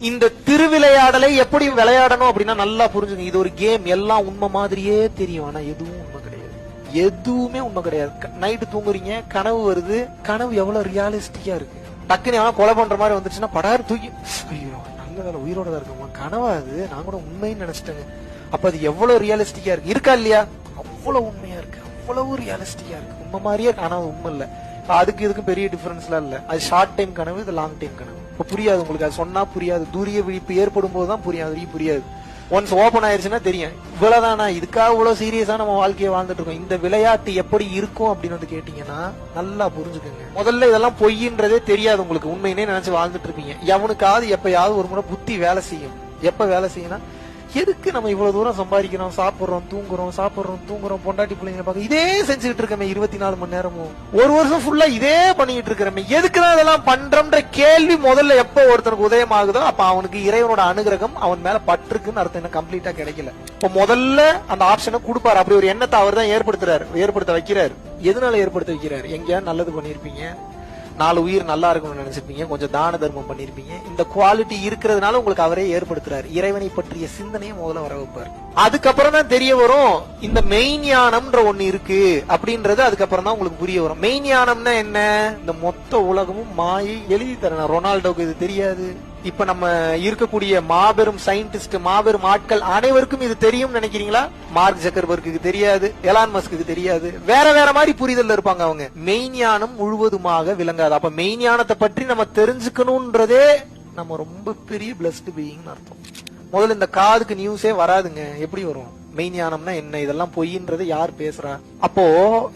இந்த திருவிளையாடலை எப்படி விளையாடணும் அப்படின்னா நல்லா புரிஞ்சுங்க. இது ஒரு கேம், எல்லாம் உண்மை மாதிரியே தெரியும், ஆனா எதுவும் உண்மை கிடையாது. எதுவுமே உண்மை கிடையாது. நைட்டு தூங்குறீங்க, கனவு வருது, கனவு எவ்வளவு ரியாலிஸ்டிக்கா இருக்கு. டக்குனு எவனா கொலை பண்ற மாதிரி வந்துச்சுன்னா படாரு தூக்கி, ஐயோ நல்ல வேலை உயிரோட தான் இருக்குமா, கனவா அது, நான் கூட உண்மைன்னு நினைச்சிட்டேங்க. அப்ப அது எவ்வளவு ரியலிஸ்டிக்கா இருக்கு, இருக்கா இல்லையா? அவ்வளவு உண்மையா இருக்கு, அவ்வளவு ரியலிஸ்டிக்கா இருக்கு, உண்மை மாதிரியே இருக்கு, ஆனா உண்மை இல்ல. அதுக்கு இதுக்கும் பெரிய டிஃபரன்ஸ்லாம் இல்ல. அது ஷார்ட் டைம் கனவு, இது லாங் டைம் கனவு. இப்ப புரியாது உங்களுக்கு, அது சொன்னா புரியாது. தூரிய விழிப்பு ஏற்படும் போதுதான் புரியாது. ஒன்ஸ் ஓபன் ஆயிருச்சுன்னா தெரியும், இவ்வளவுதானா, இதுக்காக இவ்வளவு சீரியஸா நம்ம வாழ்க்கையை வாழ்ந்துட்டு இருக்கோம். இந்த விளையாட்டு எப்படி இருக்கும் அப்படின்னு வந்து கேட்டீங்கன்னா நல்லா புரிஞ்சுக்கோங்க. முதல்ல இதெல்லாம் பொய்ன்றதே தெரியாது உங்களுக்கு, உண்மையினே நினைச்சு வாழ்ந்துட்டு இருப்பீங்க. எவனுக்காவது எப்பயாவது ஒரு முறை புத்தி வேலை செய்யும். எப்ப வேலை செய்யணும், எதுக்கு நம்ம இவ்வளவு தூரம் சம்பாதிக்கிறோம், சாப்பிடுறோம் தூங்குறோம், பொண்டாட்டி பிள்ளைங்க பார்க்க இதே செஞ்சுட்டு இருக்கமே 24 மணி நேரமும், ஒரு வருஷம் ஃபுல்லா இதே பண்ணிட்டு இருக்கிறமே, எதுக்குதான் இதெல்லாம் பண்றோம்ன்ற கேள்வி முதல்ல எப்ப ஒருத்தனுக்கு உதயம் ஆகுதோ அப்ப அவனுக்கு இறைவனோட அனுகிரகம் அவன் மேல பற்றுக்குன்னு அர்த்தம். என்ன கம்ப்ளீட்டா கிடைக்கல. இப்ப முதல்ல அந்த ஆப்ஷனை கொடுப்பாரு. அப்படி ஒரு எண்ணத்தை அவர் தான் ஏற்படுத்த வைக்கிறாரு. எதனால ஏற்படுத்த வைக்கிறாரு? எங்கேயா நல்லது பண்ணிருப்பீங்க, 4 உயிர் நல்லா இருக்கணும்னு நினைச்சிருப்பீங்க, கொஞ்சம் தான தர்மம் பண்ணிருப்பீங்க. இந்த குவாலிட்டி இருக்கிறதுனால உங்களுக்கு அவரே ஏற்படுத்துறாரு. இறைவனை பற்றிய சிந்தனையை முதல்ல வர வைப்பார். அதுக்கப்புறம் தான் தெரிய வரும் இந்த மெய்ஞானம்ன்ற ஒண்ணு இருக்கு அப்படின்றது. அதுக்கப்புறம் தான் உங்களுக்கு புரிய வரும். மெய்ஞானம்னா என்ன? இந்த மொத்த உலகமும் மாயை எழுதி தரணும். ரொனால்டோக்கு இது தெரியாது. இப்ப நம்ம இருக்கக்கூடிய மாபெரும் சயின்டிஸ்ட், மாபெரும் ஆட்கள் அனைவருக்கும் இது தெரியும் நினைக்கிறீங்களா? மார்க் ஜக்கர்பர்க்கு தெரியாது, எலான் மஸ்க்கு தெரியாது. வேற மாதிரி புரிதல் இருப்பாங்க அவங்க. மெய்ஞானம் முழுவதுமாக விளங்காது. அப்ப மெய்ஞானத்தை பற்றி நம்ம தெரிஞ்சுக்கணும்ன்றதே நம்ம ரொம்ப பெரிய பிளஸ்ட் பீயிங் அர்த்தம். முதல்ல இந்த காதுக்கு நியூஸே வராதுங்க. எப்படி வரும்? மெய்ஞானம்னா என்ன, இதெல்லாம் பொய்ன்றது யார் பேசுறா? அப்போ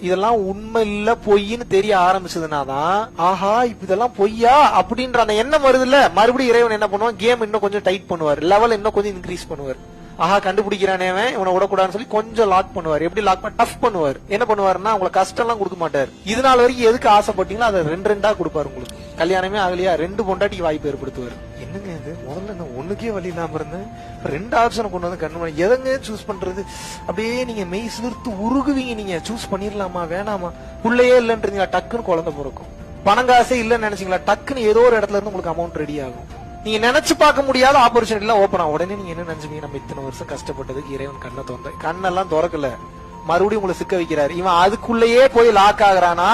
இதெல்லாம் உண்மை இல்ல பொய்ன்னு தெரிய ஆரம்பிச்சதுனாதான், ஆஹா இப்ப இதெல்லாம் பொய்யா அப்படின்ற அந்த எண்ணம் வருது இல்ல. மறுபடியும் இறைவன் என்ன பண்ணுவான், கேம் இன்னும் கொஞ்சம் டைட் பண்ணுவார், லெவல் இன்னும் கொஞ்சம் இன்க்ரீஸ் பண்ணுவார். ஆஹா கண்டுபிடிக்கிறானே இவனை விடக்கூடாதுன்னு சொல்லி கொஞ்சம் லாக் பண்ணுவார். எப்படி லாக் பண்ண, டஃப் பண்ணுவார். என்ன பண்ணுவாருன்னா உங்களுக்கு கஷ்டம் எல்லாம் கொடுக்க மாட்டார். இது நாள் வரைக்கும் எதுக்கு ஆசைப்பட்டீங்களோ அதை 2 கொடுப்பாரு. உங்களுக்கு கல்யாணமே ஆகலையா, 2 பொண்டாட்டிக்கு வாய்ப்பு ஏற்படுத்துவார். என்னங்க இது, முதல்ல நான் ஒண்ணுக்கே வழி இல்லாம இருந்தேன், 2 ஆப்ஷனை கொண்டு வந்து கண்ணு எதங்க சூஸ் பண்றது? அப்படியே நீங்க மெய் சிலிர்த்து உருகுவீங்க. நீங்க சூஸ் பண்ணிடலாமா வேணாமா? புள்ளையே இல்லைன்றீங்களா, டக்குன்னு குழந்தை பிறக்கும். பணங்காசே இல்லன்னு நினைச்சீங்களா, டக்குன்னு ஏதோ ஒரு இடத்துல இருந்து உங்களுக்கு அமௌண்ட் ரெடி ஆகும். நீங்க நினைச்சு பார்க்க முடியாத ஆப்பர்ச்சுனிட்டி எல்லாம் ஓப்பன் ஆகும். உடனே நீங்க என்ன நினைச்சுவீங்க, நம்ம இத்தனை வருஷம் கஷ்டப்பட்டதுக்கு இறைவன் கண்ணை தோன்ற, கண்ணெல்லாம் திறக்கல, மறுபடியும் உங்களை சிக்க வைக்கிறாரு. இவன் அதுக்குள்ளேயே போய் லாக் ஆகுறானா,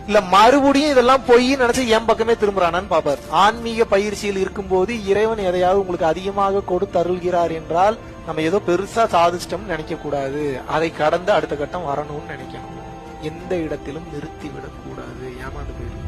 இல்ல மறுபடியும் இதெல்லாம் போய் நினைச்சு என் பக்கமே திரும்புறானான்னு பாப்பார். ஆன்மீக பயிற்சியில் இருக்கும் போது இறைவன் எதையாவது உங்களுக்கு அதிகமாக கொடுத்து அருள்கிறார் என்றால் நம்ம ஏதோ பெருசா சாதிச்சிட்டோம்னு நினைக்க கூடாது. அதை கடந்து அடுத்த கட்டம் வரணும்னு நினைக்கணும். எந்த இடத்திலும் நிறுத்தி விடக்கூடாது, ஏமாந்து போயிடும்.